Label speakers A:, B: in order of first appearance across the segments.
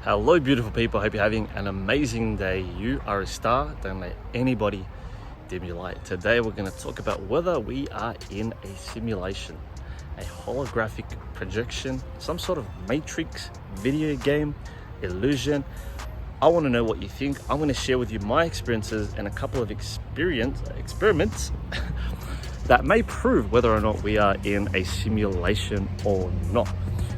A: Hello beautiful people, hope you're having an amazing day. You are a star, don't let anybody dim your light. Today we're going to talk about whether we are in a simulation, a holographic projection, some sort of matrix, video game, illusion. I want to know what you think. I'm going to share with you my experiences and a couple of experiments that may prove whether or not we are in a simulation or not.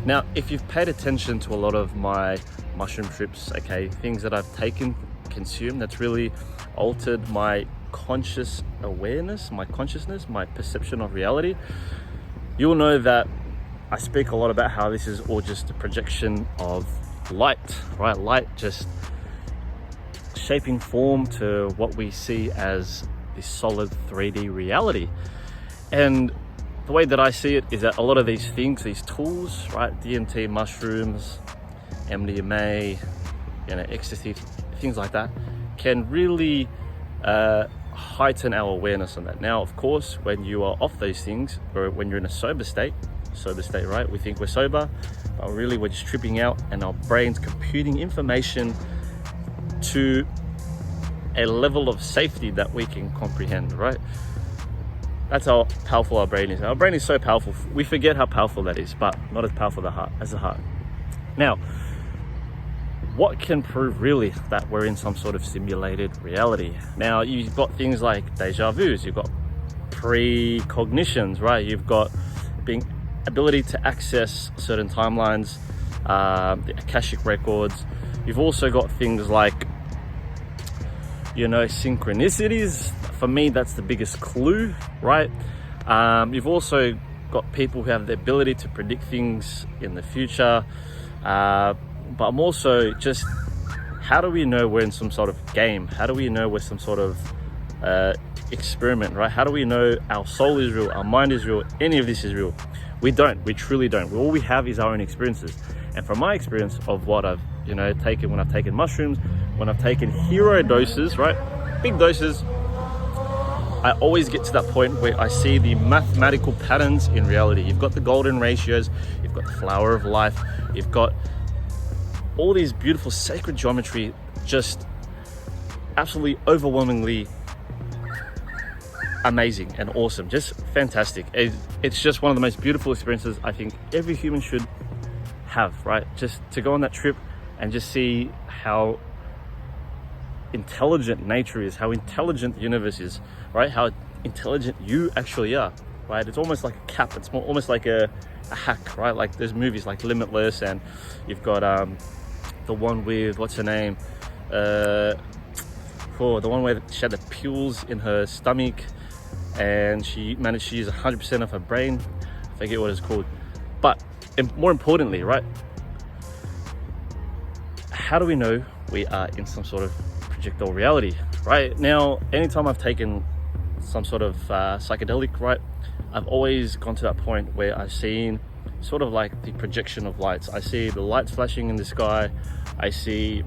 A: Now, if you've paid attention to a lot of my mushroom trips, okay, things that I've taken, consumed, that's really altered my conscious awareness, my consciousness, my perception of reality, you'll know that I speak a lot about how this is all just a projection of light, right? Light just shaping form to what we see as this solid 3D reality. And the way that I see it is that a lot of these things, these tools, right, DMT, mushrooms, MDMA, ecstasy, things like that, can really heighten our awareness on that. Now, of course, when you are off those things, or when you're in a sober state, right, we think we're sober, but really we're just tripping out and our brain's computing information to a level of safety that we can comprehend, right? That's how powerful our brain is. Our brain is so powerful, we forget how powerful that is, but not as powerful as the heart. Now, what can prove really that we're in some sort of simulated reality? Now, you've got things like deja vus, you've got precognitions, right? You've got being ability to access certain timelines, the Akashic records. You've also got things like, synchronicities. For me, that's the biggest clue, right? You've also got people who have the ability to predict things in the future. But I'm also just, how do we know we're in some sort of game? How do we know we're some sort of experiment, right? How do we know our soul is real, our mind is real, any of this is real? We don't, we truly don't. All we have is our own experiences. And from my experience of what I've, taken, when I've taken mushrooms, when I've taken hero doses, right? Big doses, I always get to that point where I see the mathematical patterns in reality. You've got the golden ratios, you've got the flower of life, you've got all these beautiful sacred geometry, just absolutely overwhelmingly amazing and awesome, just fantastic. It's just one of the most beautiful experiences I think every human should have, right? Just to go on that trip and just see how intelligent nature is, how intelligent the universe is, right? How intelligent you actually are, right? It's almost like a cap. It's almost like a hack, right? Like there's movies like Limitless, and you've got the one with, what's her name? The one where she had the pills in her stomach and she managed to use 100% of her brain. I forget what it's called. But more importantly, right? How do we know we are in some sort of projectile reality, right? Now, anytime I've taken some sort of psychedelic, right, I've always gone to that point where I've seen sort of like the projection of lights. I see the lights flashing in the sky, I see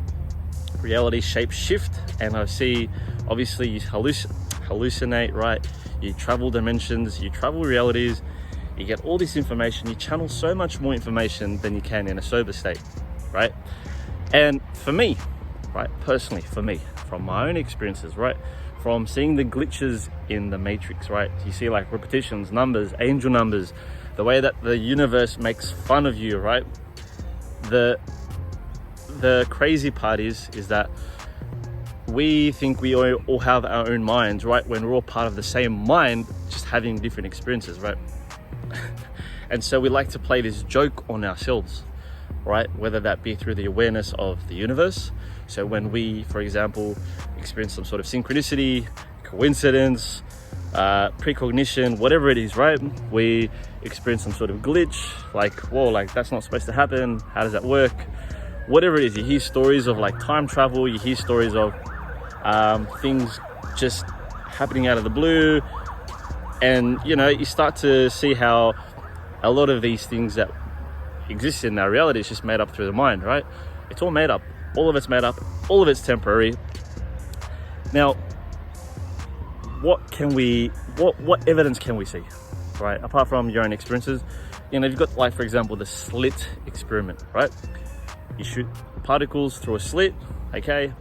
A: reality shape shift, and I see, obviously, you hallucinate, right? You travel dimensions, you travel realities, you get all this information, you channel so much more information than you can in a sober state, right? And for me, right, personally, for me, from my own experiences, right, from seeing the glitches in the matrix, right, you see like repetitions, numbers, angel numbers, the way that the universe makes fun of you, right? The crazy part is that we think we all have our own minds, right? When we're all part of the same mind, just having different experiences, right? And so we like to play this joke on ourselves, right? Whether that be through the awareness of the universe. So when we, for example, experience some sort of synchronicity, coincidence, precognition, whatever it is, right? We experience some sort of glitch, like, whoa, like that's not supposed to happen. How does that work? Whatever it is, you hear stories of like time travel, you hear stories of things just happening out of the blue. And, you start to see how a lot of these things that exist in our reality is just made up through the mind, right? It's all made up. All of it's made up. All of it's temporary. Now, what evidence can we see, right? Apart from your own experiences, you've got, like, for example, the slit experiment, right? You shoot particles through a slit, okay?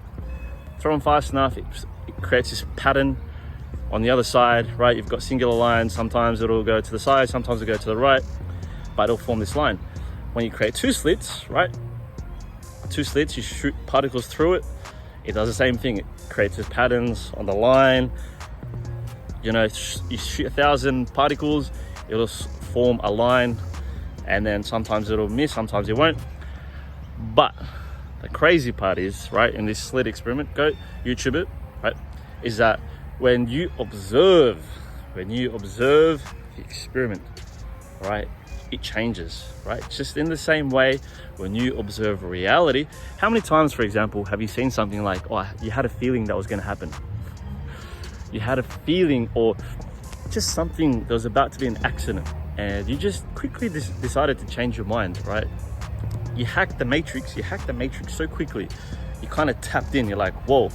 A: Throw them fast enough, it creates this pattern on the other side, right? You've got singular lines, sometimes it'll go to the side, sometimes it'll go to the right, but it'll form this line. When you create two slits, right? Two slits, you shoot particles through it, it does the same thing. It creates these patterns on the line. You know, you shoot 1,000 particles, it'll form a line, and then sometimes it'll miss, sometimes it won't. But the crazy part is, right, in this slit experiment, go YouTube it, right, is that when you observe the experiment, right, it changes, right? Just in the same way, when you observe reality, how many times, for example, have you seen something like, oh, you had a feeling that was going to happen? You had a feeling, or just something, there was about to be an accident, and you just quickly decided to change your mind, right? You hacked the matrix so quickly. You kind of tapped in, you're like, whoa,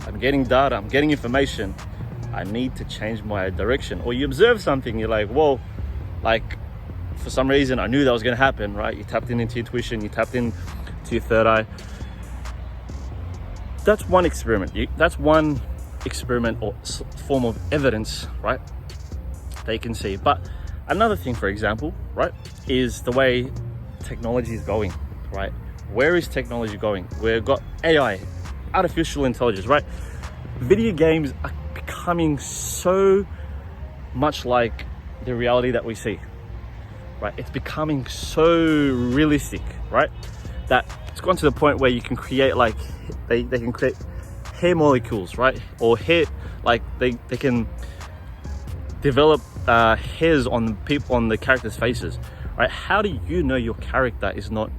A: I'm getting data, I'm getting information, I need to change my direction. Or you observe something, you're like, whoa, like, for some reason, I knew that was going to happen, right? You tapped into intuition, you tapped into your third eye. That's one experiment. That's one experiment or form of evidence, right? They can see. But another thing, for example, right, is the way technology is going, right? Where is technology going? We've got AI, artificial intelligence, right? Video games are becoming so much like the reality that we see. Right, it's becoming so realistic, right? That it's gone to the point where you can create, like, they can create hair molecules, right? Or hair, like they can develop hairs on people, on the characters' faces, right? How do you know your character is not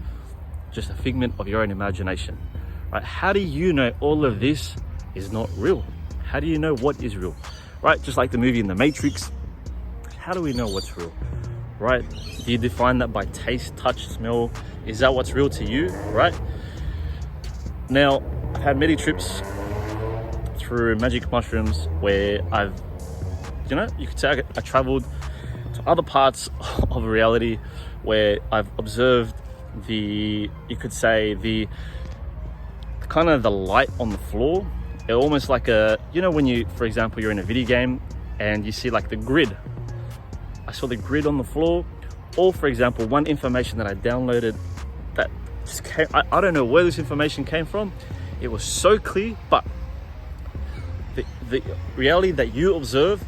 A: just a figment of your own imagination, right? How do you know all of this is not real? How do you know what is real, right? Just like the movie in The Matrix, how do we know what's real? Right? Do you define that by taste, touch, smell? Is that what's real to you, right? Now, I've had many trips through magic mushrooms where I've, you know, you could say I traveled to other parts of reality where I've observed you could say the kind of the light on the floor. It almost like when you, for example, you're in a video game and you see like the grid. I saw the grid on the floor. Or, for example, one information that I downloaded that just came, I don't know where this information came from. It was so clear, but the reality that you observe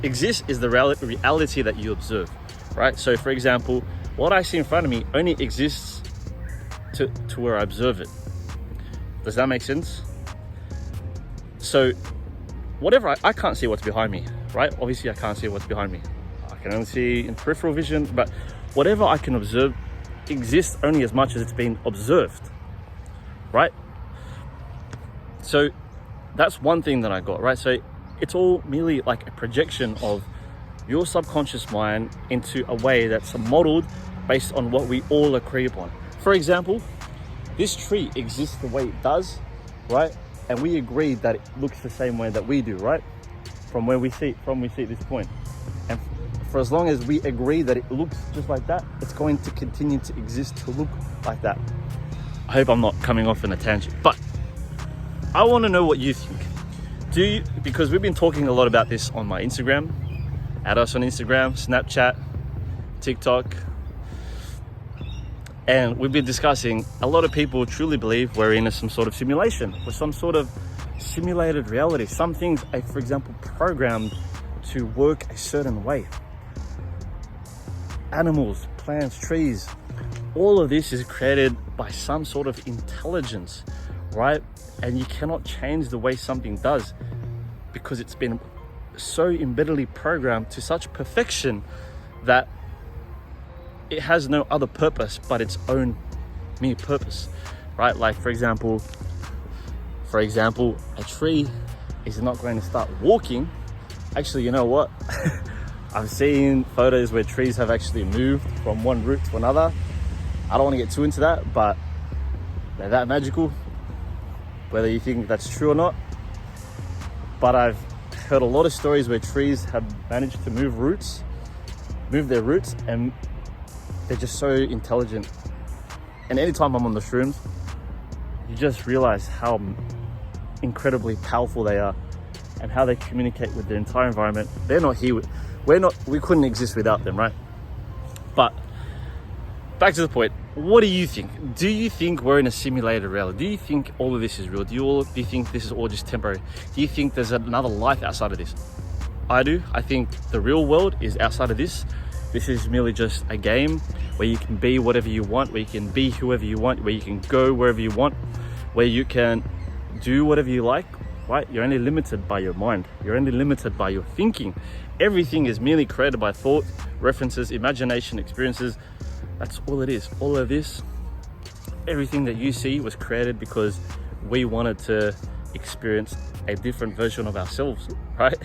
A: exists is the reality that you observe, right? So, for example, what I see in front of me only exists to where I observe it. Does that make sense? So, whatever, I can't see what's behind me, right? Obviously, I can't see what's behind me. I can only see in peripheral vision, but whatever I can observe exists only as much as it's been observed, right? So that's one thing that I got, right? So it's all merely like a projection of your subconscious mind into a way that's modeled based on what we all agree upon. For example, this tree exists the way it does, right? And we agree that it looks the same way that we do, right? From where we see this point. And for as long as we agree that it looks just like that, it's going to continue to exist to look like that. I hope I'm not coming off in a tangent, but I want to know what you think. Because we've been talking a lot about this on my Instagram, add us on Instagram, Snapchat, TikTok, and we've been discussing, a lot of people truly believe we're in some sort of simulation or some sort of simulated reality. Some things are, for example, programmed to work a certain way. Animals, plants, trees, all of this is created by some sort of intelligence, right? And you cannot change the way something does because it's been so embeddedly programmed to such perfection that it has no other purpose but its own mere purpose, right? Like, for example, a tree is not going to start walking. Actually, you know what? I've seen photos where trees have actually moved from one root to another. I don't want to get too into that, but they're that magical, whether you think that's true or not. But I've heard a lot of stories where trees have managed to move their roots, and they're just so intelligent And anytime I'm on the shrooms, you just realize how incredibly powerful they are and how they communicate with the entire environment. They're not here. We couldn't exist without them, right? But back to the point. What do you think? Do you think we're in a simulated reality? Do you think all of this is real? Do you think this is all just temporary? Do you think there's another life outside of this? I do. I think the real world is outside of this. This is merely just a game where you can be whatever you want, where you can be whoever you want, where you can go wherever you want, where you can do whatever you like, right? You're only limited by your mind. You're only limited by your thinking. Everything is merely created by thought, references, imagination, experiences. That's all it is. All of this, everything that you see was created because we wanted to experience a different version of ourselves, right?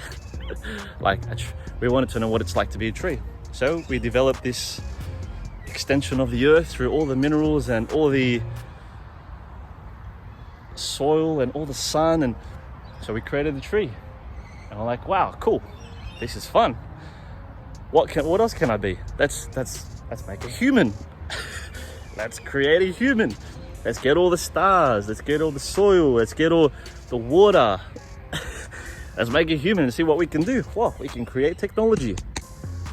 A: We wanted to know what it's like to be a tree. So we developed this extension of the earth through all the minerals and all the soil and all the sun, and so we created the tree. And I'm like, wow, cool, this is fun. What else can I be? Let's make a human. Let's create a human. Let's get all the stars, let's get all the soil, let's get all the water. Let's make a human and see what we can do. Well, we can create technology.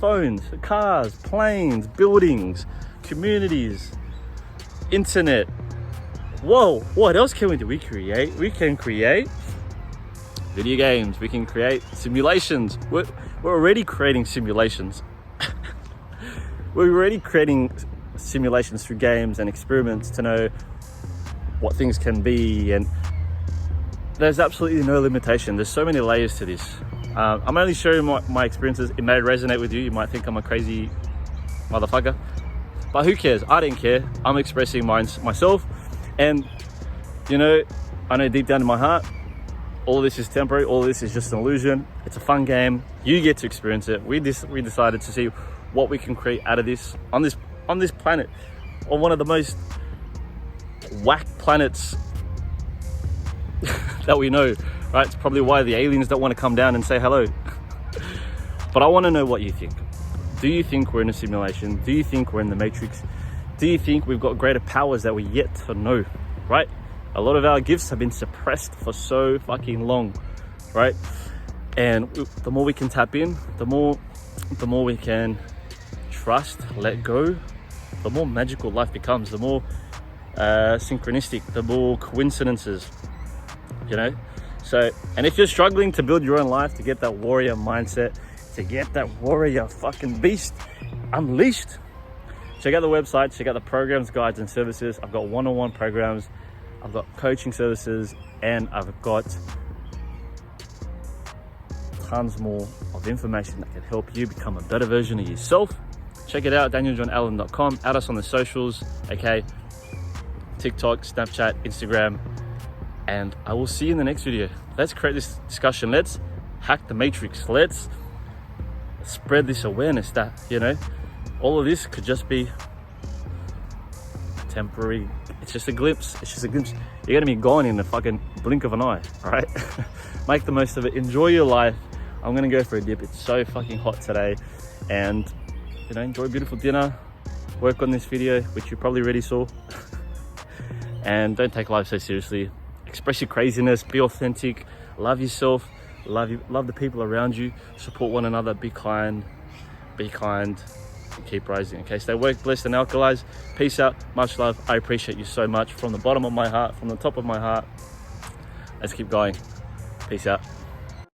A: Phones, cars, planes, buildings, communities, internet. Whoa, what else can we do? We can create video games. We can create simulations. We're already creating simulations. We're already creating simulations through games and experiments to know what things can be, and there's absolutely no limitation. There's so many layers to this. I'm only sharing my experiences. It may resonate with you. You might think I'm a crazy motherfucker, but who cares? I didn't care. I'm expressing myself, and you know, I know deep down in my heart, all of this is temporary. All of this is just an illusion. It's a fun game. You get to experience it. We decided to see what we can create out of this on this planet, on one of the most whack planets that we know, right? It's probably why the aliens don't want to come down and say hello. But I want to know what you think. Do you think we're in a simulation? Do you think we're in the Matrix? Do you think we've got greater powers that we yet to know, right? A lot of our gifts have been suppressed for so fucking long, right? And the more we can tap in, the more we can trust, let go, the more magical life becomes, the more synchronistic, the more coincidences, you know? So, and if you're struggling to build your own life, to get that warrior mindset, to get that warrior fucking beast unleashed, check out the website, check out the programs, guides, and services. I've got one-on-one programs, I've got coaching services, and I've got tons more of information that can help you become a better version of yourself. Check it out, danieljohnallen.com. Add us on the socials, okay? TikTok, Snapchat, Instagram, and I will see you in the next video. Let's create this discussion. Let's hack the matrix. Let's spread this awareness that, you know, all of this could just be temporary. It's just a glimpse. It's just a glimpse. You're gonna be gone in the fucking blink of an eye, all right? Make the most of it. Enjoy your life. I'm gonna go for a dip. It's so fucking hot today, and you know, enjoy a beautiful dinner. Work on this video, which you probably already saw. And don't take life so seriously. Express your craziness. Be authentic. Love yourself. Love the people around you. Support one another. Be kind. And keep rising. Okay, stay woke, blessed, and alkalized. Peace out. Much love. I appreciate you so much from the bottom of my heart, from the top of my heart. Let's keep going. Peace out.